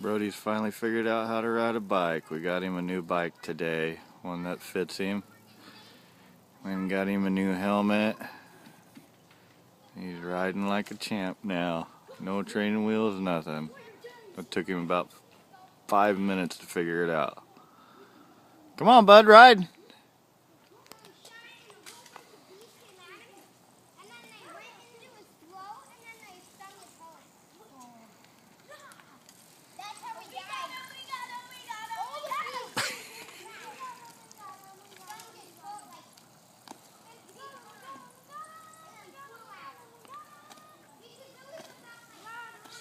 Brody's finally figured out how to ride a bike. We got him a new bike today, one that fits him. And got him a new helmet. He's riding like a champ now. No training wheels, nothing. It took him about 5 minutes to figure it out. Come on, bud, ride.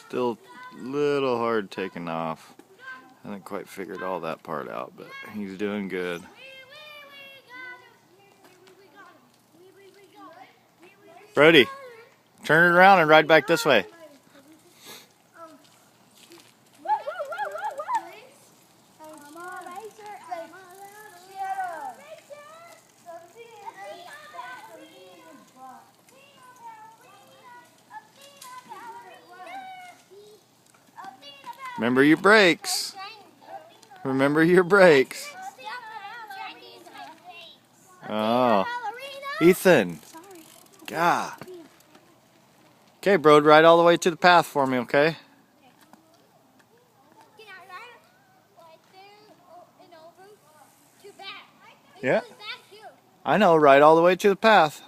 Still a little hard taking off. Hasn't quite figured all that part out, but he's doing good. Brody, turn it around and ride back this way. Remember your brakes. Remember your brakes. Oh, Ethan. God. Okay, bro, ride all the way to the path for me, okay? Yeah. I know, ride all the way to the path.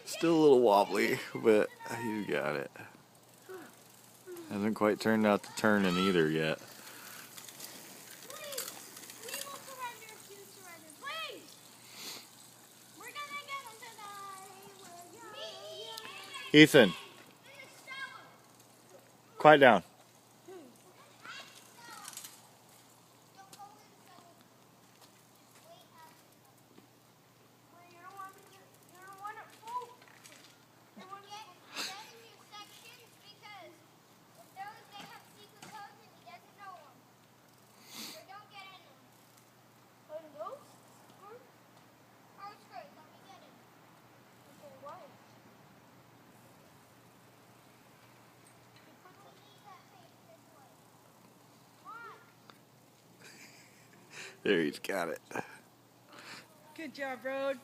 Still a little wobbly, but you got it. Hasn't quite turned out to turning either yet. Ethan, quiet down. There, he's got it. Good job, Brody.